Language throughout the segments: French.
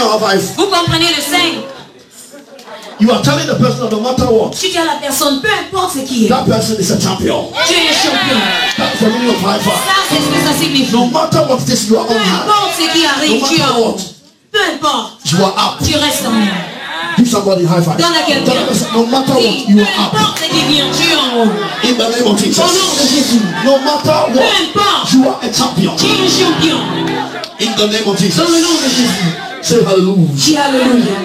meaning of high five? Vous comprenez le 5? You are telling the person that no matter what, Tu dis à la personne, peu importe ce qui est, that person is a champion. tu es un champion. That's the meaning of high Ça, five. c'est ce que ça signifie. No matter what it is you are Peu on high, importe ce qui arrive, No tu es matter en haut. what. Peu importe, you are up. tu restes en haut. Give somebody a high five. Donne à Tell quelqu'un. the person, no matter Dis, what, you peu are up. importe ce qui vient, tu es en haut. In the name of Jesus. Au nom de Jésus. No matter Peu what, importe, you are a champion. tu es un champion. In the name of Jesus. Dans le nom de Jésus. Say hallelujah. Dis alléluia.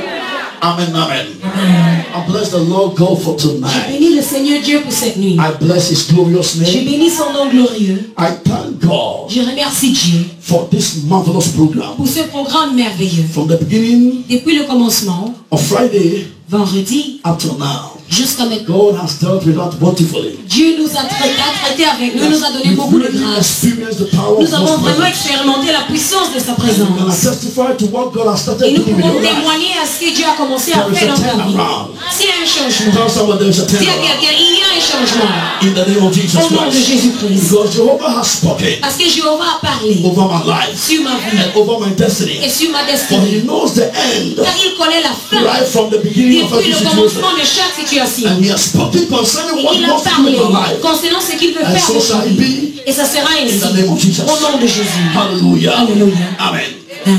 Amen, amen. I bless the Lord God for Je tonight. bénis le Seigneur Dieu pour cette nuit. I bless His glorious Je name. bénis son nom glorieux. I thank God Je remercie Dieu for this marvelous program. pour ce programme merveilleux. From the beginning Depuis le commencement, of Friday vendredi, up till now, jusqu'à maintenant, God has dealt with us bountifully. Dieu nous a traité avec nous, nous a donné We've beaucoup de really grâce. experienced the power of Nous avons God's vraiment presence. expérimenté la puissance de sa And I présence. testify to what God has started Et nous doing in pouvons your life. témoigner à ce que Dieu a commencé à There is faire a dans ta vie. turnaround. S'il y a un changement, Tell someone there is a s'il y a turnaround. quelqu'un, il y a un changement. In the name of Jesus Au nom de Christ. Jésus-Christ. Because Jehovah has spoken Parce que Jéhovah a parlé over my life sur ma vie and over my destiny. et sur ma For destinée. He knows the end Car il connaît la fin right from the beginning of depuis every le situation. commencement de chaque situation. And He has spoken concerning what Il He a wants to do in parlé your life. concernant ce qu'il veut And faire so dans shall ta it vie. be. Et ça sera ainsi. In the name of Jesus. Au nom de Jésus. Hallelujah. Alléluia. Amen. Hein.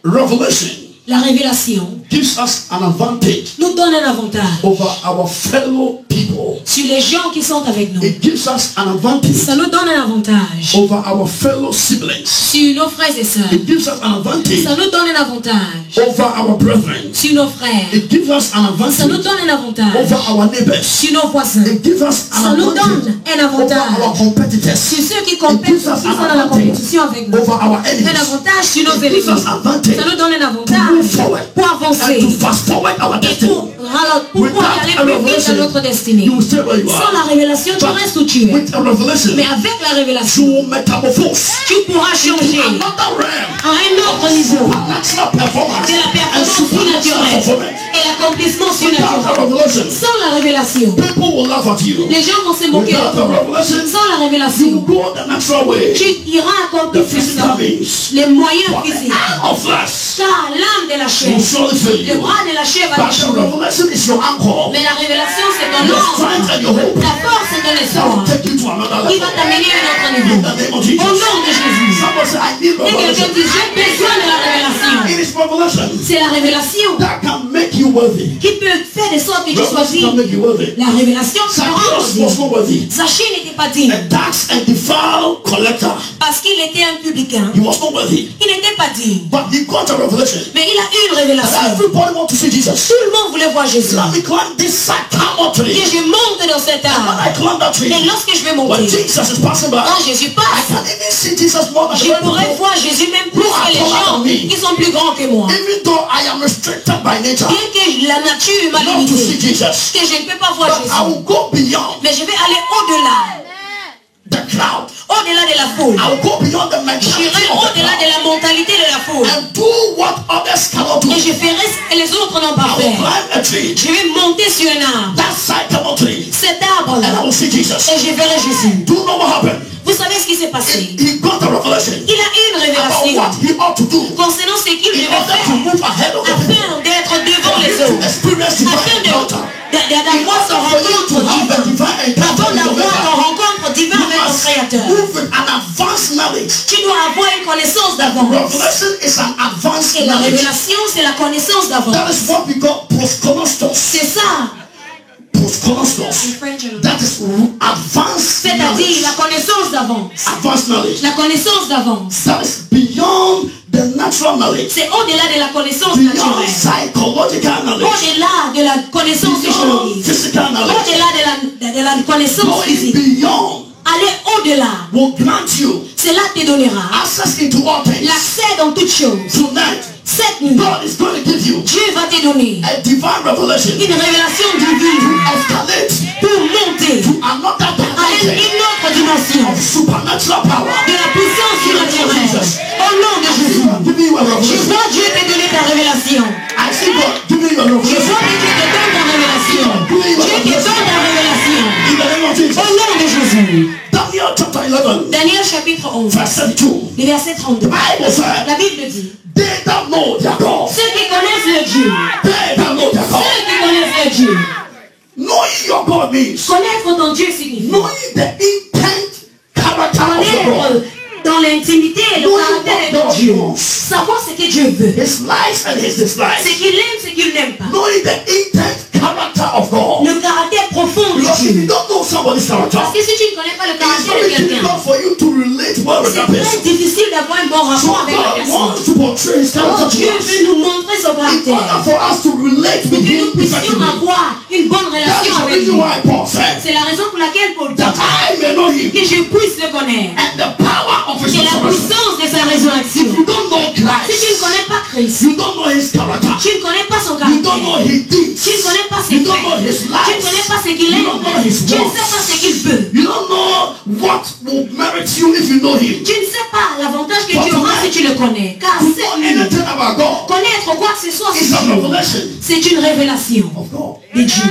Revelation La révélation gives us an advantage nous donne un avantage over our fellow people. sur les gens qui sont avec nous. It gives us an advantage Ça nous donne un avantage over our fellow siblings. sur nos frères et sœurs. It gives us an advantage Ça nous donne un avantage over our brethren. sur nos frères. It gives us an Ça nous advantage donne un avantage over our neighbors. sur nos voisins. It gives us Ça an nous advantage donne un over our avantage competitors. sur ceux qui It compètent, gives ceux us qui an sont dans la advantage compétition avec nous. over our Un enemies. avantage sur nos It gives ennemis. us advantage Ça nous donne un to move avantage forward pour and avancer to fast forward our et destiny. pour Without aller a plus vite revelation, dans notre destinée. you will stay where you Sans la are. révélation, tu But restes où tu es. with a revelation, Mais avec la you révélation, will metamorphose tu pourras changer another realm. à un autre niveau. Natural performance C'est la and performance supernatural surnaturelle performance. et l'accomplissement Without a surnaturel. revelation, Sans la révélation, people will laugh at you. les gens vont se moquer Without de a toi. revelation, Sans la you révélation, go the natural way. tu iras The accomplir physical ça. means. Les moyens But the physiques. arm of flesh Car l'âme de la chair, will surely fail le you. bras de la chair va But the t'échouer. revelation is your anchor, Mais la révélation, c'est ton your âme. strength and your hope. La force est ton That will espoir. take you to another Qui va level. t'amener à un autre niveau. In the name of Au Jesus. nom de Jésus. Somebody say, I need Et quelqu'un revelation. dit, j'ai besoin de la révélation. It is revelation C'est la révélation that can make you worthy. qui peut faire de sorte que tu sois Revelation can digne. make you worthy. La révélation te rend Zacchaeus was digne. not worthy. Zachée n'était pas digne A tax and defile collector. parce qu'il était un publicain. He was not worthy. Il n'était pas digne. But he got a revelation. Mais il a eu une révélation. Everybody wants to see Jesus. Tout le monde voulait voir Jésus. Let me climb this sycamore Que tree. je monte dans cet When arbre. I climb that tree, Et lorsque je vais when monter, Jesus is passing by, quand Jésus I passe, can even see Jesus more than the je very pourrais people. voir Jésus même plus que les gens qui sont plus grands que moi. Even though I am restricted by nature Bien que la nature m'a not to see limité, Jesus, que je ne peux pas voir but I Jésus. will go beyond Mais je vais aller au-delà. the crowd. Au-delà de la foule. I will go beyond the mentality J'irai of the au-delà de crowd la mentalité de la foule. and do what others cannot do. Et je ferai ce que les autres n'ont pas I will fait. climb a tree, Je vais monter sur un arbre. that sycamore tree, Cet and I arbre-là. will see Jesus. Et je verrai Jésus. Do you know what happened? Vous savez ce qui s'est passé? He got a revelation Il a eu une about révélation what he ought to do concernant ce qu'il in devait order to faire move ahead of the people. afin d'être devant For les him to autres. experience divine Afin encounter. d'avoir son For you to rencontre have a divine. divine encounter Avant with your d'avoir ton maker, rencontre divine you avec ton must Créateur, move with an advanced knowledge. tu dois avoir une connaissance d'avance. Revelation is an advanced Et la knowledge. révélation, c'est la connaissance That d'avance. is what we call prosconostos. C'est ça. Prosconostos. That is advanced C'est-à-dire knowledge. la connaissance d'avance. Advanced knowledge. La connaissance d'avance. That is beyond the natural knowledge. C'est au-delà de la connaissance Beyond naturelle. psychological knowledge. Au-delà de la connaissance Beyond psychologique. physical knowledge. Au-delà de la connaissance Going physique. beyond Aller au-delà. will grant you Cela te donnera access into all things. l'accès dans toutes choses. Tonight, Cette nuit, God is going to give you Dieu va te donner a divine revelation une révélation divine escalate pour monter to another à dimension une autre dimension of supernatural power. de la puissance surnaturelle. Au nom de Jésus, Give me your je revelation. vois Dieu te donner ta révélation. I see God. Give me your Je revelation. vois que Dieu te donne ta révélation. Dieu te donne ta révélation. In the name of Jesus. Au nom de Jésus. Daniel chapter 11, Daniel chapitre 11, verse 32. le verset The 32. Bible said, La Bible dit, they that know their God ceux qui means Connaître ton Dieu signifie knowing the intent, character of the God. connaître dans l'intimité et le Knowing caractère de what ton God Dieu. wants. Savoir ce que Dieu veut. His likes and his Ce dislikes. qu'il aime, ce qu'il n'aime pas. Knowing the intent, character of God. Le caractère profond de Because if you Dieu. don't know somebody's character, Parce que si tu ne connais pas le it's caractère de very quelqu'un, difficult for you to relate well with c'est that très person. difficile d'avoir un bon So rapport avec la God personne. wants to portray his Alors character Dieu to us. veut nous montrer son In order caractère. for us to relate Pour with que him nous puissions effectively. avoir une bonne That is relation the avec reason lui. why Paul said C'est la raison pour laquelle Paul dit that I may know him que je puisse le connaître. and the power of his Et la resurrection. puissance de sa résurrection. You don't know Si tu ne Christ. connais pas Christ, You don't know his character. tu ne connais pas son You don't know caractère. his deeds. Tu ne connais pas ses You don't know faits. his Tu ne connais lives. pas ce qu'il You aime. don't know his Tu ne wants. sais pas ce qu'il veut. You don't know what will merit you if you know him. Tu ne sais pas l'avantage que But tu auras tonight, si tu le connais. Car To know c'est lui. anything about God Connaître quoi que ce soit is sur a Dieu, revelation c'est une révélation of God. de Dieu.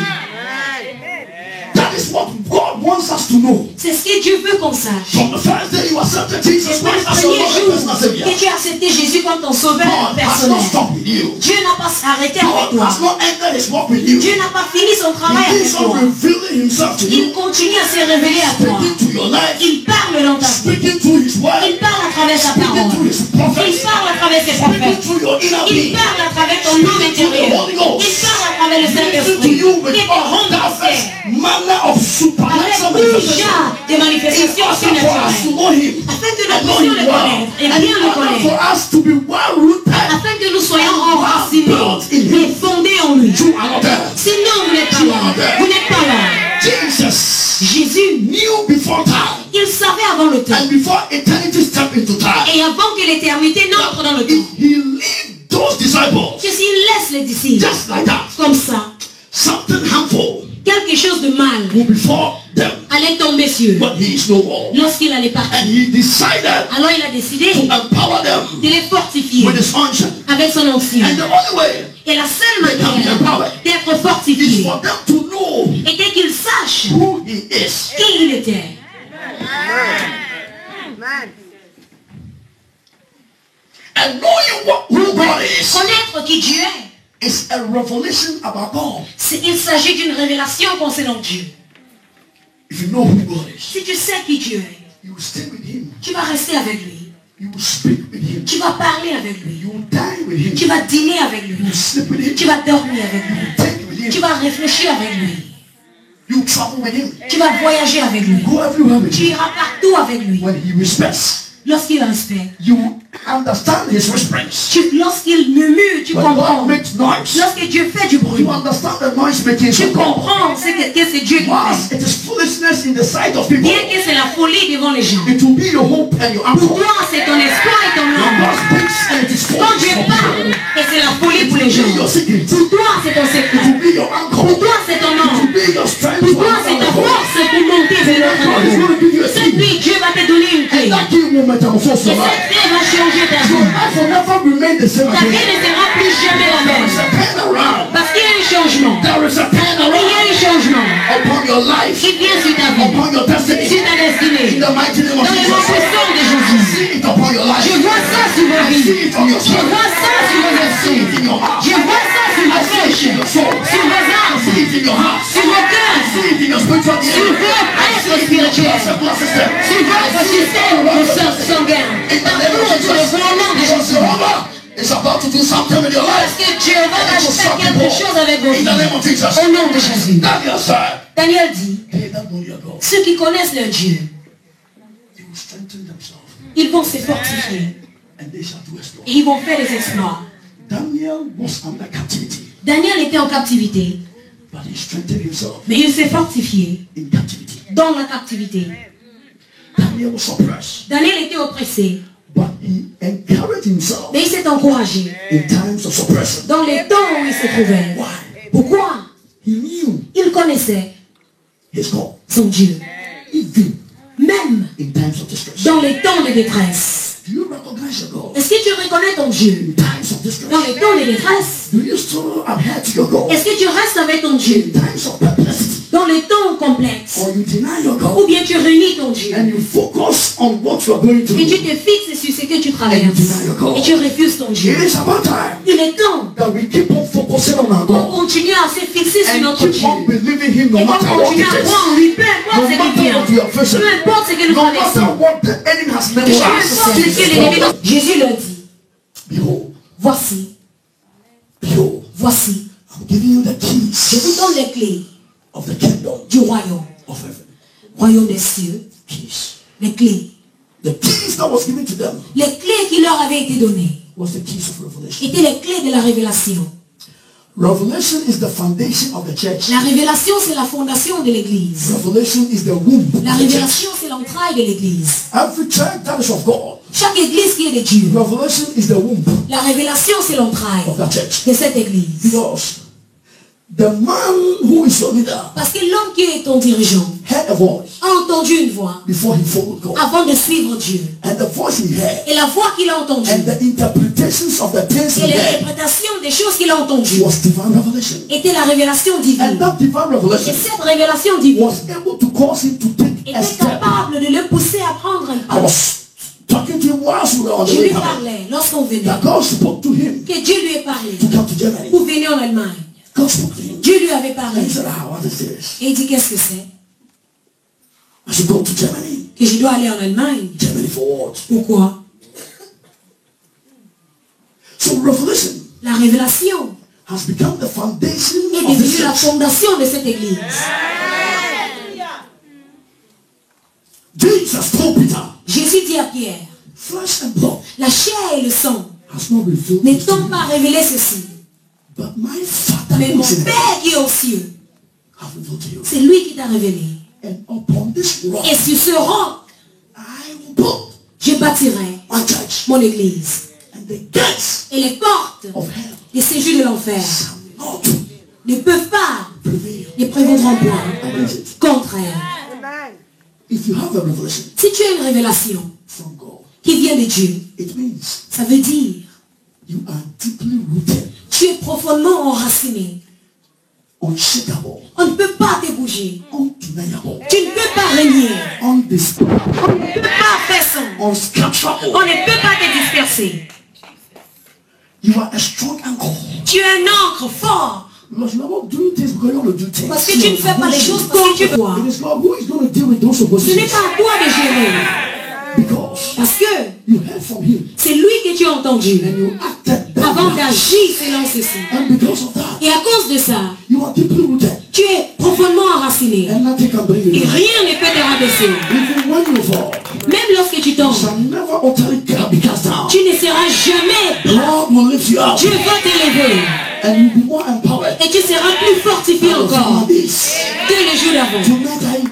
That is what God wants us to know. C'est ce que Dieu veut qu'on sache. From the first day you accepted Jesus C'est pas le Christ as your premier Lord and jour personal Savior, que tu as accepté Jésus comme ton sauveur God has not personnel. stopped with you. Dieu n'a pas s'arrêté avec God toi. has not ended his work with you. Dieu n'a pas fini son travail He avec keeps on toi. revealing himself to Il you, continue à se révéler à toi. speaking to your life, Il parle dans ta vie. speaking through his word, Il parle à travers sa speaking parole. through his Il prophets, parle à travers ses speaking prophètes. through your inner Il being. parle à travers ton homme intérieur. Il parle à travers le Listen to Saint-Esprit. you with Et te all rend diverse sincère. manner of supernatural Avec tout manifestation. genre de In manifestations order for us to surnaturelles. know him Afin que and nous know puissions him le well, connaître et and bien in le order for connaître. us to be well rooted Afin que nous soyons enracinés et fondés en lui. to another. Sinon, vous n'êtes pas là. Vous n'êtes pas là. Jesus Jésus, knew before time il savait avant le temps. and before eternity stepped into time. Et avant que l'éternité n'entre dans le temps. He lead those disciples Que s'il laisse les disciples just like that. comme ça, Something harmful quelque chose de mal will befall them allait tomber sur eux when he is no more. lorsqu'il allait partir. And he decided Alors il a décidé to empower them de les fortifier with his unction. avec son onction. And the only way Et la seule manière d'être fortifié is for them to know était qu'ils sachent who he is. qui il était. And knowing who God is Connaître qui Dieu est, is a revelation about God. il s'agit d'une révélation concernant Dieu. If you know who God is, Si tu sais qui Dieu est, you will stay with him. tu vas rester avec lui. You will speak with him. Tu vas parler avec lui. You will dine with him. Tu vas dîner avec lui. You will sleep with him. Tu vas dormir avec lui. Think with Tu him. vas réfléchir avec lui. You will travel with him. Tu vas voyager avec lui. Go everywhere with Tu him. iras partout avec lui. When he respects, Lorsqu'il respecte. you understand his whisperings. Lorsqu'il murmure, tu When comprends. God makes noise, Lorsque Dieu fait du bruit, you understand the noise making tu of God. comprends ce que c'est Dieu qui Whilst fait. it is foolishness in the sight of people, Bien que c'est la folie devant les gens. it will be your hope and your Pour anchor. toi, c'est ton espoir et ton When âme. God speaks and it is Quand Dieu false, parle, et c'est la folie pour les it will be gens. your secret. It Pour toi, c'est ton will secret. be your anchor. Pour toi, c'est ton It nom. will be your strength. Pour to toi, c'est ta anchor. force pour monter vers l'autre God is going to give you a Cette secret. nuit, Dieu va te donner une clé. And that key will metamorphose Et your life. cette clé va changer ta Your vie. life will never remain the same Ta vie again. ne sera plus jamais la There is même. a turnaround. Parce qu'il y a un changement. There is a Il y a turnaround un changement upon your life, qui vient sur ta vie, upon your destiny. sur ta In destinée. the mighty name of Dans le nom Jesus. puissant de I Jésus. see it upon your life. Je vois ça sur vos I vies. see it on your Je spirit. vois ça sur vos I see esprits. it in your heart. Je vois ça sur I vos see it flèches, in your soul. sur vos I âmes, see it in your heart. sur vos I cœurs, see it in your spiritual sur DNA. votre I see être it in your spirituel, blood system. sur votre système de sang sanguin. In the name of Partout sur le Jesus. grand nom de Because Jésus. Jehovah is about to do something with your Parce life. que Dieu va faire quelque chose avec vos In the name of vies. Jesus. Au nom de Jésus. Daniel said, Daniel dit, they that know your God, ceux qui connaissent leur Dieu, they will strengthen themselves ils vont se fortifier and they shall do exploits. et ils vont faire des exploits. Daniel was under captivity, Daniel était en captivité, but he strengthened himself mais il s'est fortifié in captivity. dans la captivité. Daniel was suppressed, Daniel était oppressé, but he encouraged himself mais il s'est encouragé in times of suppression. dans les temps où il se trouvait. Why? Pourquoi? He knew Il connaissait his God, son Dieu, even même in times of distress. dans les temps de détresse. Do you recognize your God Est-ce que tu reconnais ton Dieu in times of distress? dans les temps de détresse? Do you still adhere to your God Est-ce que tu restes avec ton Dieu in times of perplexity? dans les temps complexes, or you deny your ou God, bien tu réunis ton Dieu, and you focus on what you are going to et tu do, te fixes sur ce que tu and you traverses, deny your God. et tu refuses ton Dieu. It is about time Il est temps that we keep on focusing on our qu'on God continue à se fixer sur and notre keep Dieu. on believing Him no Et qu'on matter what continue it à is. croire en lui, peu importe No ce qui matter vient, what we are facing, peu importe ce que nous no matter traversons, what the enemy has peu meant for importe us. ce que l'ennemi. Jésus leur dit, Behold, voici, behold, voici, I'm giving you the je vous keys donne les clés of the kingdom du royaume, of heaven. royaume des cieux, Keys. les clés. The keys that was given to them Les clés qui leur avaient été données was the keys of revelation. étaient les clés de la révélation. Revelation is the foundation of the church. La révélation, c'est la fondation de l'église. Revelation is the womb of La the church. révélation, c'est l'entraille de l'église. Every church that is of God, Chaque église qui est de Dieu, revelation is the womb la révélation, c'est l'entraille of that church. de cette église. Because the man who is your leader Parce que l'homme qui est ton dirigeant heard a voice a entendu une voix before he followed God. avant de suivre Dieu. And the voice he heard Et la voix qu'il a entendue and the interpretations of the things et he heard l'interprétation des choses qu'il a entendues was divine revelation. était la révélation And divine. that divine Et revelation cette révélation divine was able to cause him to take a était step. capable de le pousser à prendre un I pas. was talking to him whilst we were on the Je way lui coming. parlais lorsqu'on venait, That God spoke to him que Dieu lui ait parlé to come to Germany. pour venir en Allemagne. God spoke to him. Dieu lui avait parlé. And he said, what is this? Et il dit, qu'est-ce que c'est? I should go to Germany. Que je dois aller en Allemagne. Germany for what? Pourquoi? So revelation La révélation has become the foundation est of the devenue la church. fondation de cette église. Jesus told Peter, Jésus dit à Pierre, flesh and blood la chair et le sang has not revealed ne this to t'ont you, pas révélé ceci. but my Father Mais who mon is in heaven Père qui est aux cieux, have revealed to you. c'est lui qui t'a révélé. And upon this rock Et sur ce roc, I will build je bâtirai my church, mon église. and the gates Et les portes of hell des séjours de l'enfer shall not ne peuvent pas, prevail ne prévaudront point against it. contre elle. If you have a revelation Si tu as une révélation from God, qui vient de Dieu, it means ça veut dire you are deeply rooted, tu es profondément enraciné. unshakable, On ne peut pas te bouger. undeniable, Tu ne peux pas régner. undisputable, On ne peut pas faire son. unscatterable. On ne peut pas te disperser. You are a strong anchor. Tu es un ancre fort. Because you are not doing things because you want to do things. Parce que tu ne fais pas les choses parce que tu veux voir. It is God who is going to deal with those Ce n'est oppositions. pas à toi de gérer. Because Parce que you heard from him c'est lui que tu as entendu and you acted that avant way. d'agir selon ceci. And because of that, Et à cause de ça, you are deeply rooted. tu es profondément enraciné. And nothing can bring you Et down. rien ne peut te rabaisser. Even when you fall, Même lorsque tu you tombes, shall never utterly be cast down. tu ne seras jamais. God will lift you up Dieu va t'élever. and you'll be more empowered Et tu seras plus fortifié than encore this. que le jour d'avant. Tonight I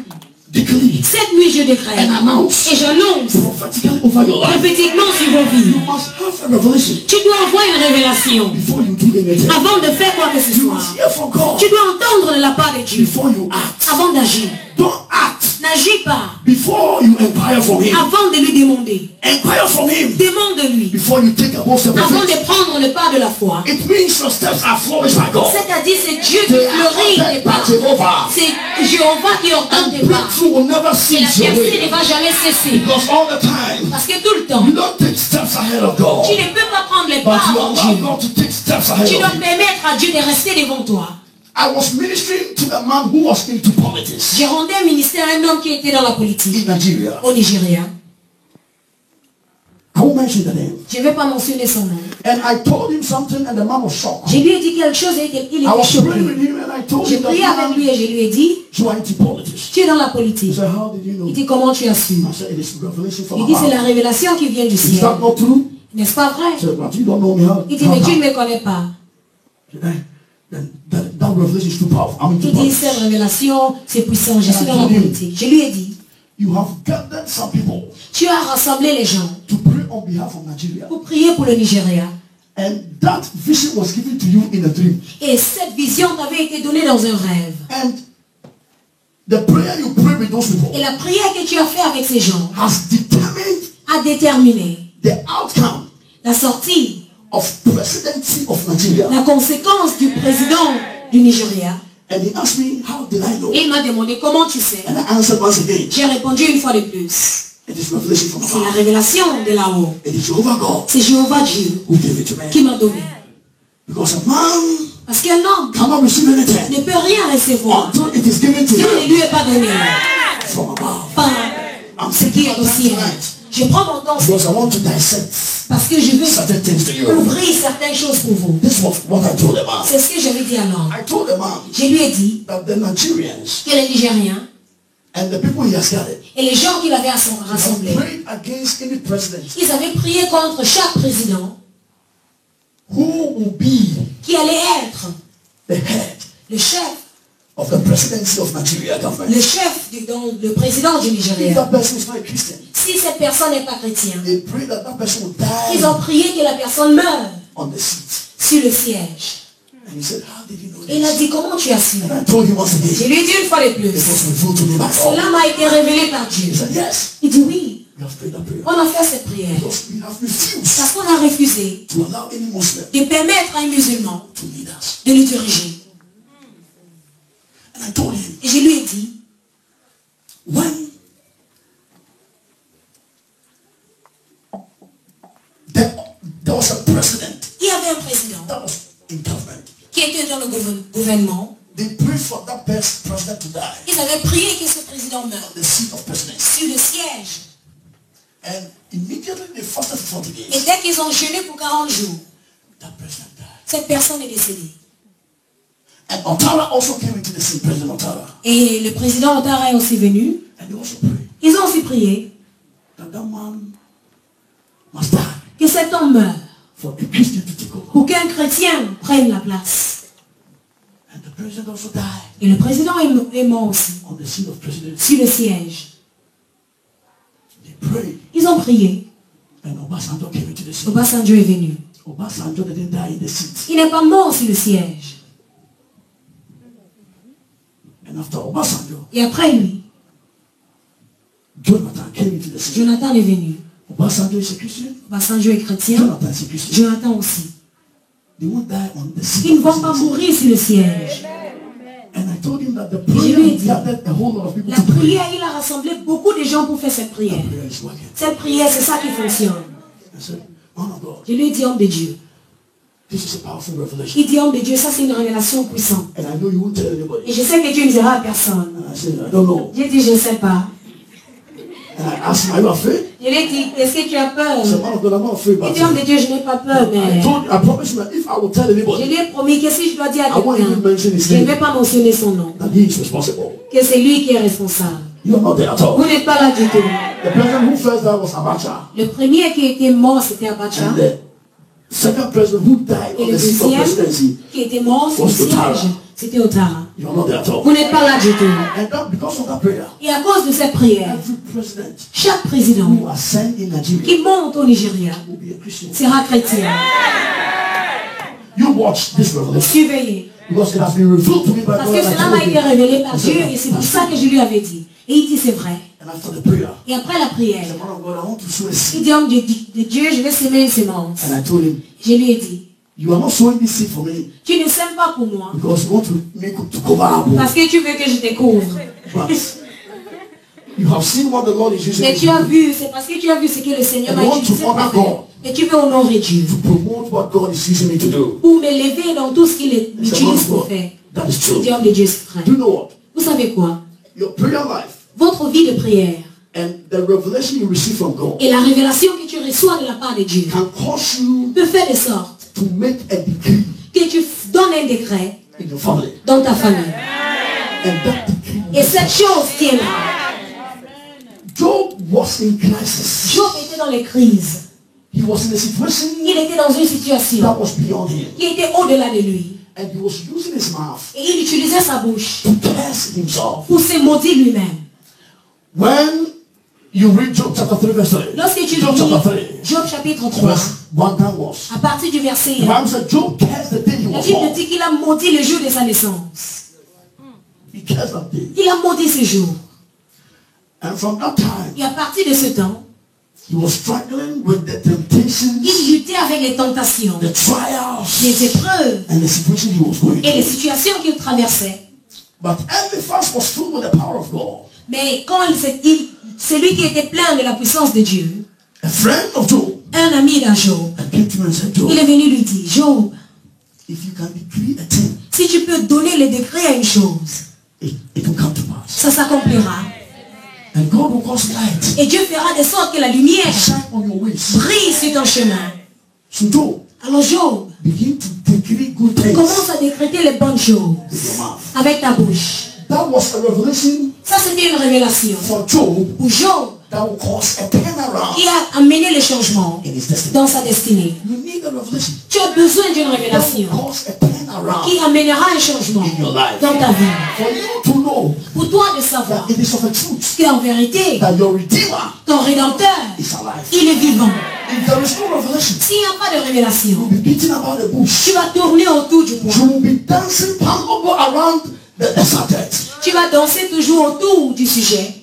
decree Cette nuit, je décrète and announce et j'annonce prophetically over your life. prophétiquement sur vos vies. You must have a revelation Tu dois avoir une révélation before you do anything. avant de faire quoi que ce You soit. must hear from God Tu dois entendre de la part de Dieu before you act. avant d'agir. Don't act N'agis pas before you inquire from him. avant de lui demander. Inquire from him Demande-lui before you take a bold step of avant faith. de prendre le pas de la foi. It means your steps are flourished by God. C'est-à-dire c'est Dieu qui They are fleurit tes ordained by pas. Jehovah. C'est Jéhovah qui ordonne tes And pas. breakthrough will never Et la cease your percée ne way. va jamais cesser. Because all the time, Parce que tout le temps, you don't take steps ahead of God, tu ne peux pas prendre les but pas you avant allow Dieu. God to take steps ahead Tu dois of you. permettre à Dieu de rester devant toi. I was ministering to a man who was into politics J'ai rendu un ministère à un homme qui était dans la politique in Nigeria. au Nigeria. I won't mention the name. Je ne vais pas mentionner son nom. And I told him something and the man was shocked. Je lui ai dit quelque chose et il I était was praying with choqué. him and I told J'ai him that prié avec lui man, et je lui ai dit, you are into politics. tu es dans la He politique. said, how did you know? Il dit, comment tu as su? I said, it is revelation from Il dit, c'est above. la révélation qui vient du Is ciel. that not true? N'est-ce pas vrai? I said, but you don't know me. How? Il dit, mais tu ne me connais pas. That revelation is too powerful. I'm into Il dit, politics. cette révélation, c'est puissant. Je suis dans la politique. Je lui ai dit, You have gathered some people tu as rassemblé les gens to pray on behalf of Nigeria. pour prier pour le Nigeria. And that vision was given to you in a dream. Et cette vision t'avait été donnée dans un rêve. And the prayer you pray with those people Et la prière que tu as fait avec ces gens has determined a déterminé the outcome la sortie, of presidency of Nigeria. la conséquence du président du Nigeria. And he asked me, how did I know? Et il m'a demandé comment tu sais. And I answered once again. J'ai répondu une fois de plus. It is revelation from C'est la above. révélation de là-haut. It is Jehovah God C'est Jéhovah Dieu who gave it to me. qui m'a donné. Because a man Parce qu'un homme cannot receive anything ne peut rien recevoir until it is given to si on ne him lui est pas donné from above. par I'm ce qui est au ciel. Je prends mon temps Because I want to dissect parce que je veux certain things to you. ouvrir certaines choses pour vous. This was what I told the man. C'est ce que j'avais dit à l'homme. I told the man Je lui ai dit that the Nigerians que les Nigériens and the people he has gathered et les gens qu'il avait have rassemblés, prayed against any president ils avaient prié contre chaque président who will be qui allait être the head le chef, of the presidency of Nigeria government. le chef, le président du If Nigeria. that person is not a Christian, Si cette personne n'est pas chrétienne, they pray that that person will ils die ont prié que la personne meure on the seat. sur le siège. And he said, how did you know Et il a this? dit, comment tu as su? And I told him once Je again, lui ai dit une fois de plus. it was revealed to me by God. Cela m'a été révélé par Dieu. He said, yes, Il dit oui, we have prayed that prayer. on a fait cette prière. Because we have refused Parce qu'on a refusé to allow any Muslim de permettre à un musulman to lead us. de nous diriger. And I told him, Et je lui ai dit, when there was a president il y avait un président that was in government, qui était dans le gouvernement. they prayed for that president to die Ils avaient prié que ce président meure on the seat of presidency. sur le siège. And immediately they fasted for 40 Et days. dès qu'ils ont jeûné pour 40 jours, That president died. cette personne est décédée. And Otara also came into the scene, President Otara. Et le président Ouattara est aussi venu. And they also prayed Ils ont aussi prié that that man must die que cet homme meure for a Christian to take over. pour qu'un chrétien prenne la place. And the president also died Et le président est mort aussi on the seat of presidency. sur le siège. They prayed. Ils ont prié. And Obasanjo came into the scene. Obasanjo est venu. Obasanjo didn't die in the seat. Il n'est pas mort sur le siège. And after Obasanjo, Et après lui, Jonathan came into the scene. Jonathan est venu. Obasanjo is a Christian. Obasanjo est chrétien. Jonathan is a Christian. Jonathan aussi. They won't die on the seat Ils ne of vont pas presidency. mourir sur le siège. And I told him that the Je lui ai prayer dit, gathered a whole lot of people La to pray. prière, il a rassemblé beaucoup de gens pour faire cette prière. The prayer is working. Cette prière, c'est ça qui fonctionne. I said, man of God, Je lui ai dit, homme de Dieu. this is a powerful revelation. Il dit, homme de Dieu, ça c'est une révélation puissante. And I know you won't tell Et anybody. je sais que tu ne diras à personne. And I said, I don't know. J'ai dit, je ne sais pas. And I asked him, are you afraid? Je lui ai dit, est-ce que tu as peur? I said, man of God, I'm not afraid Il about dit, homme de it. Dieu, je n'ai pas peur, mais I promise you that if I will tell je anybody lui ai promis que si je dois dire à I won't even quelqu'un, mention his je ne name, vais pas mentionner son nom, that he is responsible. que c'est lui qui est responsable. You are not there at all. Vous n'êtes pas là du tout. The president who first died was Abacha. Le premier qui était mort, c'était Abacha. And the second president who died Et on le the seat of deuxième presidency, qui était mort sur le siège, c'était Ouattara. you are not there at all. Vous n'êtes pas là du tout. And that because of that prayer, Et à cause de cette prière, every president chaque président who ascend in Nigeria qui monte au Nigeria will be a Christian. sera chrétien. You watch this revelation Surveillez. because it has been revealed to me by Parce God. que and I cela told m'a été him. révélé par Dieu et c'est pour ça que je lui avais dit. Et il dit c'est vrai. And after the prayer, Et après la prière, the man of God, I want to sow a il seed. dit homme de Dieu, je vais semer une semence. And I told him, Je lui ai dit, you are not sowing this seed for me tu ne sèmes pas pour moi because you want to make to cover our home. parce que tu veux que je te couvre. But you have seen what the Lord is using Mais me tu as to vu, c'est parce que tu as vu ce que le Seigneur And m'a you want utilisé to pour honor faire. God. Et tu veux honorer Dieu. promote what God is using me to do. Pour m'élever dans tout ce qu'il It's a utilise pour God. faire. That is Je true. dis homme de Dieu, c'est vrai. Do you know what? Vous savez quoi? Your prayer life Votre vie de prière and the revelation you receive from God et la révélation que tu reçois de la part de Dieu can cause you peut faire de sorte to make a decree que tu donnes un décret in your family. dans ta famille. And that decree will Et cette chose tiendra. Job was in crisis. Job était dans les crises. He was in a situation Il était dans une situation that was beyond him. qui était au-delà de lui. And he was using his mouth Et il utilisait sa bouche to curse himself. pour se maudire lui-même. When you read Job chapter 3 verse 3, Lorsque tu Job chapter lis 3, Job chapitre 3, verse 1 downwards, à partir du verset the 1, Bible said Job cursed the day he la was Bible born. dit qu'il a maudit le jour de sa naissance. He cursed that day. Il a maudit ce jour. And from that time, Et à partir de ce temps, he was struggling with the temptations, il luttait avec les tentations, the trials, les épreuves and the situation he was going et les through. situations qu'il traversait. But Eliphaz was filled with the power of God. Mais quand celui qui était plein de la puissance de Dieu, A friend of Job. un ami d'un Job, And came to him and said, Job, il est venu lui dire, Job, if you can decree a thing, si tu peux donner le décret à une chose, it will come to pass. ça s'accomplira. And God will cause light Et Dieu fera de sorte que la lumière to shine on your ways. brille sur ton chemin. So Job, Alors Job, begin to decree good things commence à décréter les bonnes choses with your mouth. avec ta bouche. That was a revelation Ça c'était une révélation for Job pour Job that will cause a turnaround qui a amené le changement in his destiny. dans sa destinée. You need a revelation Tu as besoin d'une that will révélation cause a turnaround qui amènera un changement in your life. dans ta vie. For you to know Pour toi de savoir that it is of a truth qu'en vérité, that your Redeemer ton Rédempteur, is alive. il est vivant. If there is no revelation, S'il n'y a pas de révélation, you'll be beating about the bush. tu vas tourner autour du bois. You will be dancing palpable around the subject. Tu vas danser toujours autour du sujet,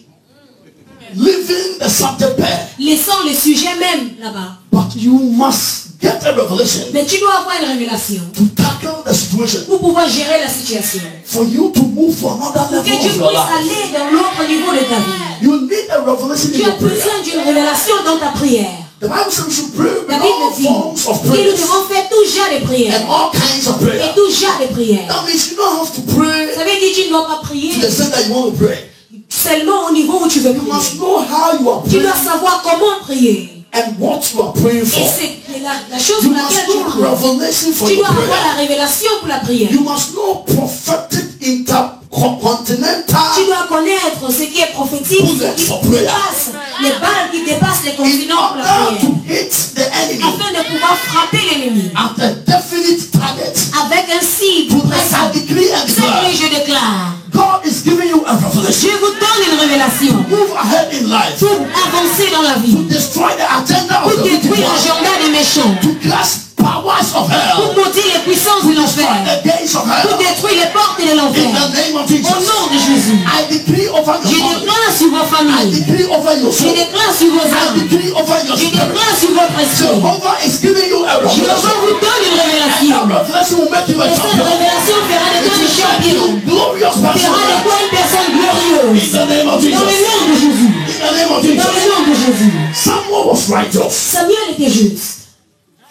Leaving the subject there. laissant le sujet même là-bas. But you must get a revelation Mais tu dois avoir une révélation to tackle the situation. pour pouvoir gérer la situation. For you to move to another Pour que level tu of your puisses life. aller dans l'autre niveau de ta vie. You need a revelation in Tu as your prayer. besoin d'une révélation dans ta prière. The Bible says we should pray with La all Bible dit forms of que nous prayer devons faire tout genre de prières. and all kinds of Et prayer. tout genre de prières. That means you don't have to pray Ça veut dire que tu ne dois pas prier to the extent that you want to pray. seulement au niveau où tu veux You prier. must know how you are Tu dois praying savoir comment prier. and what you are praying Et for. c'est la chose You pour laquelle must tu know pries. revelation for Tu your dois avoir prayer. la révélation pour la prière. You must know prophetic Tu intercontinental dois connaître ce qui est prophétique, ce qui dépasse les balles qui dépassent les in continents pour la order to prière. hit the enemy Afin de pouvoir frapper l'ennemi at a definite target. avec un cible As I précis. decree and Ce que declare, je déclare. God is giving you a revelation. Je vous donne une révélation Move ahead in life pour avancer dans la vie, to destroy the agenda of pour the wicked détruire one, l'agenda des méchants, to grasp powers of pour hell, maudire les puissances de destroy l'enfer, the gates of pour hell. détruire les portes de In l'enfer. the name of Au Jesus, nom de Jésus, I decree over je your family. déclare sur vos I familles, decree over your je soul. déclare sur vos I âmes, decree over your je spirit. déclare sur votre esprit. Jehovah is giving you a Jéhovah revelation. vous donne une That révélation. revelation will make you a Et cette champion. révélation fera de It toi will un make champion. you a glorious Fera person. de toi une personne In glorieuse. the name of Dans le Jesus. nom de Jésus. In the name of Dans le Jesus. nom de Jésus. Samuel was righteous. Samuel était juste.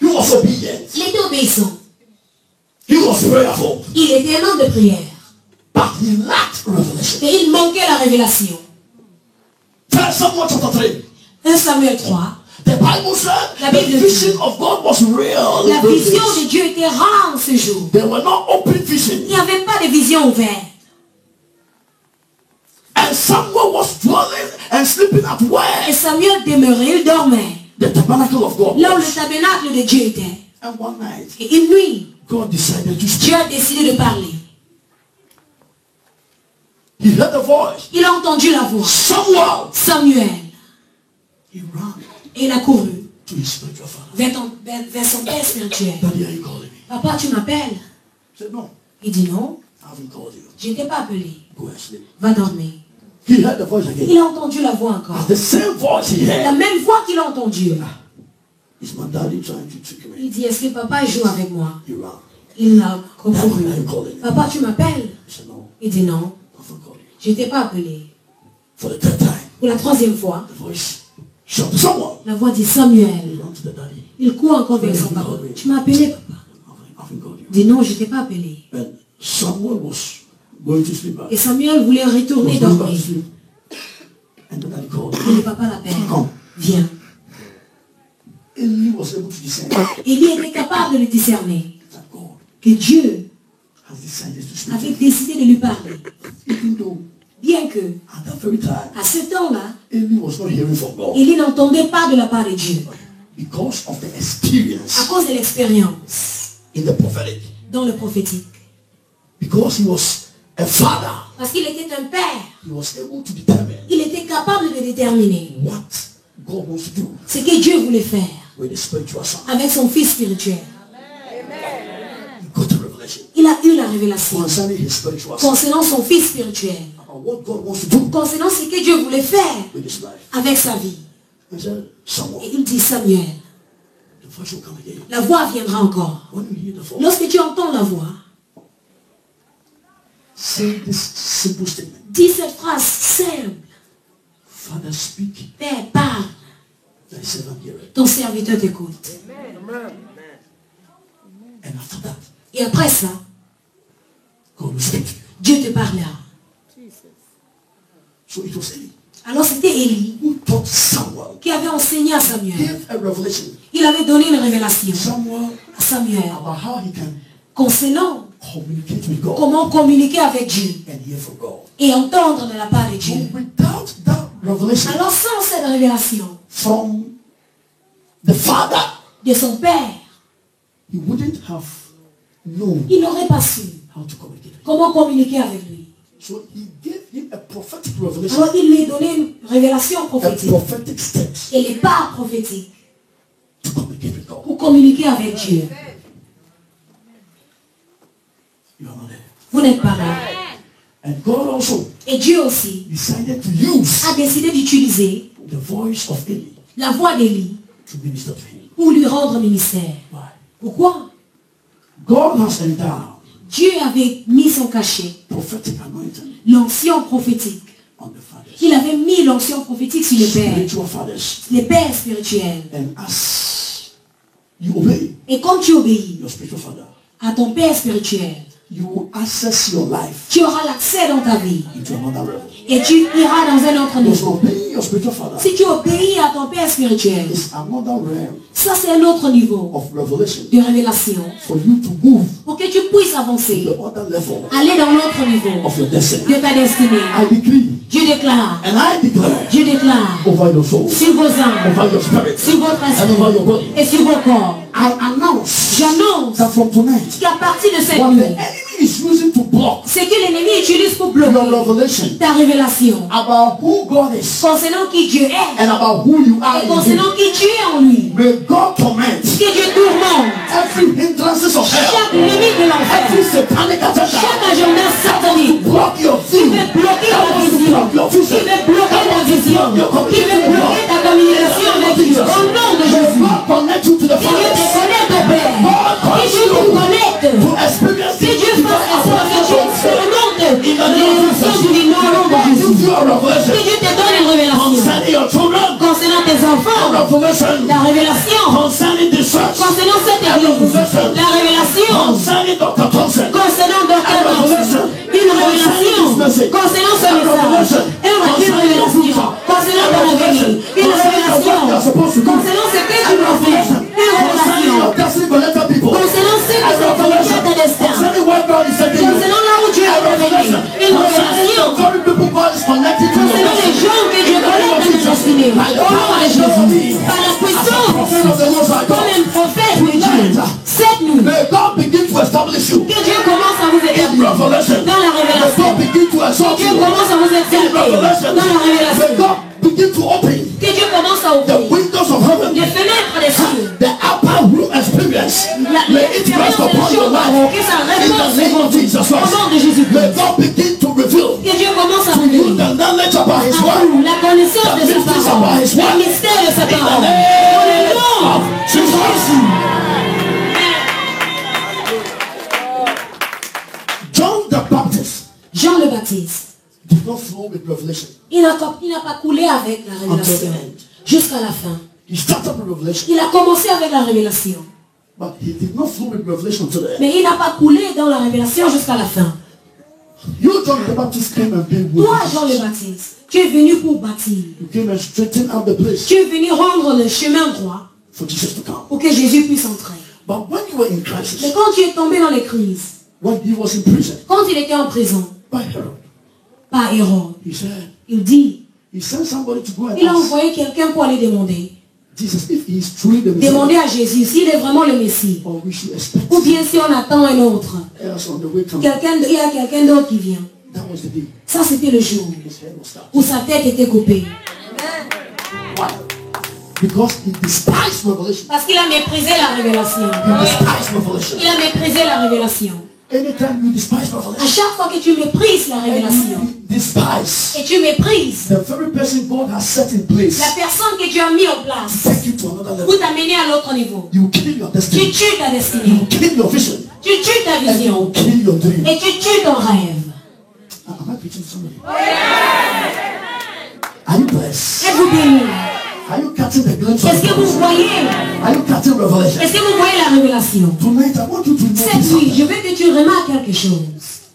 He was obedient. Il était obéissant. He was prayerful. Il était un homme de prière. But he lacked revelation. Et il manquait la révélation. 1 Samuel chapter 3. 1 Samuel 3. The Bible said La the Bible vision of God was real. La in those vision days. de Dieu était rare en ce jour. There were not open vision. Il n'y avait pas de vision ouverte. And Samuel was dwelling and sleeping at Et where? Samuel demeurait, il dormait. The tabernacle of God Là où le was. tabernacle de Dieu était. And one night, Et une nuit, God decided to speak. Dieu a décidé de parler. He heard the voice. Il a entendu la voix. Samuel. Samuel. He ran Et il a couru to his spiritual father. vers son père spirituel. Daddy, are you calling me? Papa, tu m'appelles? He said, no, Il dit non, I haven't called you. je ne t'ai pas appelé. Go and sleep. Va dormir. He heard the voice again. Il a entendu la voix encore. The same voice he La heard. même voix qu'il a entendue. Is my daddy trying to trick me? Il dit, est-ce que papa joue avec moi? He ran. Il a couru. Daddy, are you calling me? Papa, tu m'appelles? He said, no, Il dit non, I haven't called you. je ne t'ai pas appelé. For the third time, Pour la troisième fois, the voice shouted, Samuel. la voix dit He Samuel. ran to the daddy. Il court encore vers son papa. Tu m'as appelé, papa? I haven't called you. Il dit non, je ne t'ai pas appelé. And Samuel was going to sleep back. Et Samuel voulait retourner Was going back dormir. to sleep. And the daddy called. Et le papa l'appelle. Come. Viens. Eli was able to discern Élie était capable de le discerner. that God Que Dieu has decided to speak. avait décidé de lui parler. Even though Bien que, at that very time, à ce temps-là, Eli was not hearing from God. Élie n'entendait pas de la part de Dieu. Because of the À experience cause de l'expérience in the prophetic. dans le prophétique. Because he was a father. Parce qu'il était un père. He was able to determine Il était capable de déterminer what God wants to do ce que Dieu voulait faire with the spiritual son. avec son fils spirituel. He got a revelation Il a eu la révélation concerning his spiritual son. concernant son fils spirituel. About what God wants to do Concernant ce que Dieu voulait faire with his life. avec sa vie. He said, Et Samuel, il dit Samuel, the voice will come again. la voix viendra encore. When you hear the voice, Lorsque tu entends la voix, Say this simple statement. Dis cette phrase simple. Father, speak. Père, parle. Thy servant heareth. Ton serviteur t'écoute. And after that, Et après ça, God will speak to you. Dieu te parlera. So it was Eli Alors c'était Élie who taught Samuel, qui avait enseigné à Samuel. gave a revelation. Il avait donné une révélation Samuel à Samuel about how he can concernant communicate with God comment communiquer avec Dieu and hear from God. et entendre de la part de Dieu. So without that revelation Alors sans cette révélation from the Father, de son Père, he wouldn't have known il n'aurait pas su how to communicate with God. comment communiquer avec lui. So he gave him a prophetic revelation, Alors il lui a donné une révélation a prophétique prophetic steps et les pas prophétiques to communicate with God. pour communiquer avec Dieu. You are not there. Vous n'êtes pas là. And God also Et Dieu aussi decided to use a décidé d'utiliser the voice of Eli la voix d'Élie to minister to him. pour lui rendre ministère. Why? Pourquoi? God has endowed Dieu avait mis son cachet, prophetic anointing l'onction prophétique. on the fathers, Il avait mis l'onction prophétique sur les pères, spiritual fathers. les pères spirituels. And as you obey Et quand tu obéis your spiritual father, à ton père spirituel, you will access your life tu auras l'accès dans ta vie into another level. et tu iras dans un autre Because niveau. obeying your spiritual father Si tu obéis à ton père spirituel, is another realm ça c'est un autre niveau of revelation de révélation for you to move pour que tu puisses to avancer, the other level aller dans l'autre niveau of your destiny. de ta destinée. I decree Dieu déclare, and I declare Dieu déclare over your soul, sur vos âmes, over your spirit, sur votre and over your body. esprit et sur vos corps. I announce J'annonce that from tonight, qu'à partir de cette what the nuit, enemy is using to block c'est que l'ennemi utilise pour your bloquer revelation ta révélation about who God is concernant qui Dieu est and about who you are et in Him. concernant qui tu es en lui. May God torment Que Dieu tourmente every hindrances of hell, chaque limite de l'enfer, every satanic agenda, chaque agenda satanique block your qui view, veut bloquer ta vision, block your qui vision, veut bloquer ta vision, qui veut bloquer ta communication avec Dieu. Au nom de May Jésus, God connect you to the que Dieu te Father. connecte au Père, que Dieu te connecte, To experience que Dieu fasse en sorte que tu expérimentes l'élévation du niveau au nom de Give Jésus. you a Que revelation Dieu te donne une révélation concerning your children, concernant tes a enfants, revelation la révélation concerning the church, concernant cette église, la révélation concerning Dr. Thompson, concernant Dr. Thompson, une révélation concernant ce message, une révélation concernant ton avenir, une révélation concernant ce que tu dois faire, une révélation your destiny connected people, concernant ce qui sont connectés à ta destin, concerning where God is sending you, concernant là où Dieu est venu, une révélation very people God is connected to your concernant les destiny. gens que Dieu connecte à ta destinée, au nom de Jésus, par la puissance, Prophet of the Most High comme God, un prophète de Dieu, cette nuit, may God begin to establish you que Dieu commence à vous in établir revelation. dans la May révélation, God begin to exalt Dieu you commence à vous in exalter revelation. dans la May révélation, God begin to open que Dieu commence à the ouvrir windows of heaven. les fenêtres des cieux, The upper room experience, may it rest upon your life que ça in the répond name of Jesus au Christ. nom de Jésus. May God begin to reveal Que Dieu commence à to you révéler the knowledge about His à word. vous la connaissance de sa parole, le mystère de sa parole. Dans le nom de Jésus. John the Baptist Jean le Baptiste, did not flow with revelation. il n'a pas coulé avec la révélation jusqu'à la fin. He started with revelation, Il a commencé avec la révélation, but he did not flow with revelation to the end. mais il n'a pas coulé dans la révélation jusqu'à la fin. You, John the Baptist, came and built Toi, wood. Jean le Baptiste, tu es venu pour bâtir. You came and straightened out the place Tu es venu rendre le chemin droit for Jesus to come. pour que Jésus puisse entrer. But when you were in Mais crisis, quand tu es tombé dans les crises, when he was in prison quand il était en prison, by Herod, par Hérode, he said, il dit, he sent somebody to go and il a ask envoyé quelqu'un pour aller demander. Jesus if he is truly the Messiah, Demander à Jésus s'il est vraiment le Messie. or we should expect Ou bien si on attend un autre. else on the way coming. Il y a quelqu'un d'autre qui vient. That was the day Ça, c'était le jour his head was cut. où sa tête était coupée. Why? Because he despised revelation. Parce qu'il a méprisé la révélation. He despised revelation. Il a méprisé la révélation. Anytime you despise À revelation, chaque fois que tu méprises la révélation you despise et tu méprises the very person God has set in place la personne que tu as mis en to place take you to another level. pour t'amener à l'autre niveau, You kill your tu destiny. tues ta You destinée, kill your vision. tu tues ta And you vision kill your dream. et tu tues ton rêve. preaching to somebody? Are you blessed? Êtes-vous bénis? Are you catching the glimpse of Est-ce que vous voyez? Are you catching revelation? Est-ce que vous voyez la révélation? Tonight, I want you to Cette notice nuit, je something. veux que tu remarques quelque chose.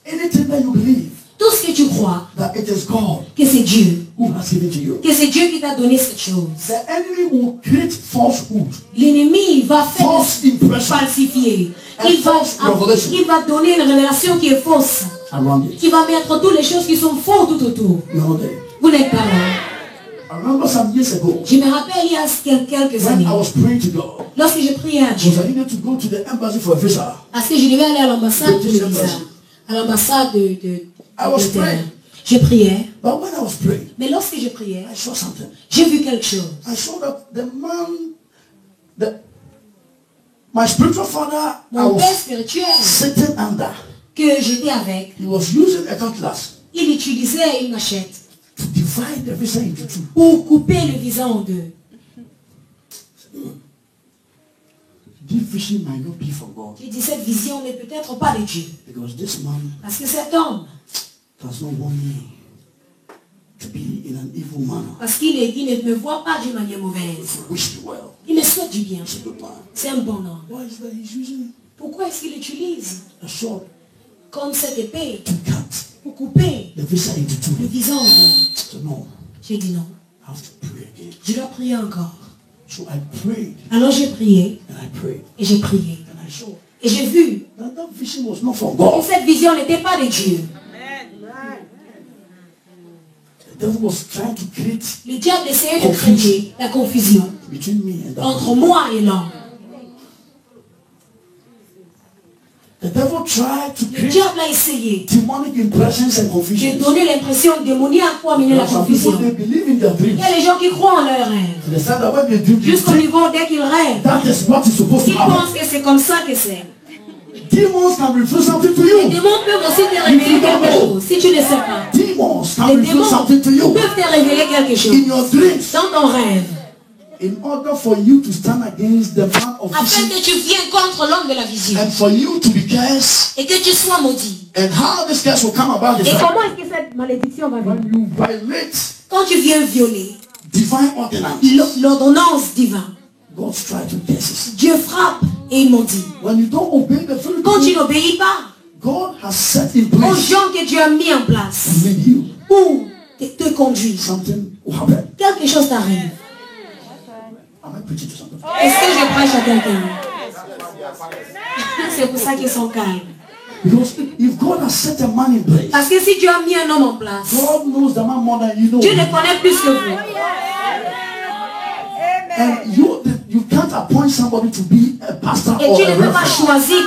Anything that you believe Tout ce que tu crois that it is God que c'est Dieu, who has given to you. que c'est Dieu qui t'a donné cette chose. The enemy will create falsehood, L'ennemi va faire false impression falsifier. And false revelation. Il va donner une révélation qui est fausse. around you. Qui va mettre toutes les choses qui sont fausses tout autour. You know that. Vous n'êtes pas là. I remember some years ago Je me rappelle il y a quelques when années, I was praying to God lorsque je priais à Dieu, because I needed to go to the embassy for a visa. parce que je devais aller à l'ambassade de British visa, Embassy. à l'ambassade de was d'Angleterre. praying. Je priais, But when I was praying, mais lorsque je priais, I saw something. j'ai vu quelque chose. I saw that the man, my spiritual father, I Mon père was spirituel sitting under. que j'étais avec, He was using a cutlass il utilisait une machette to divide the visa into two. pour couper le visa en deux. This vision might not be from God J'ai dit cette vision n'est peut-être pas de Dieu. because this man Parce que cet homme, does not want me to be in an evil manner. parce qu'il ne me voit pas d'une manière mauvaise. He wished me well. Il me souhaite du bien. He's a good man. C'est un bon homme. Why is that he's using Pourquoi est-ce qu'il utilise a sword comme cette épée to cut pour couper the visa into le two? visa en deux? So no, J'ai dit non. I have to pray again. Je dois prier encore. So I prayed Alors j'ai prié and I prayed et j'ai prié. and I saw Et j'ai vu that that vision was not from que God. cette vision n'était pas de Dieu. The devil was trying to create Le diable essayait de créer la confusion between me and that entre man. moi et l'homme. The devil tried to Le create diable a essayé demonic impressions and de confusion. donner l'impression démoniaque pour amener la Some people, confusion. they believe in their Il dreams. y a les gens qui croient en leurs rêves. To the extent that when they dream, they Jusqu'au think niveau dès qu'ils rêvent, that is what is supposed to ils happen. pensent que c'est comme ça que c'est. Demons can reveal something to Les you. démons peuvent aussi te révéler quelque chose, si tu ne sais pas. Demons can Les reveal démons something to you. peuvent te révéler quelque chose In your dreams, dans ton rêve, in order for you to stand against the man of afin vision que tu viennes contre l'homme de la vision and for you to be cursed, et que tu sois maudit. and how this curse will come about is Et that comment est-ce que cette malédiction va venir? when you violate Quand tu viens violer divine ordinance, l'ordonnance divine, God strikes with curses. Dieu frappe et il maudit. When you don't obey the very Quand tu thing n'obéis pas God has set in aux place gens que Dieu a mis en place to lead you, pour te conduire, something will happen. quelque chose t'arrive. Am I preaching to somebody? Est-ce que je prêche à quelqu'un? C'est pour ça qu'ils sont calmes. Because if God has set a man in place, Parce que si Dieu a mis un homme en place, God knows the man more than you know. Dieu le connaît plus que vous. And you can't appoint somebody to be a pastor Et or tu a ne peux pas reverend. choisir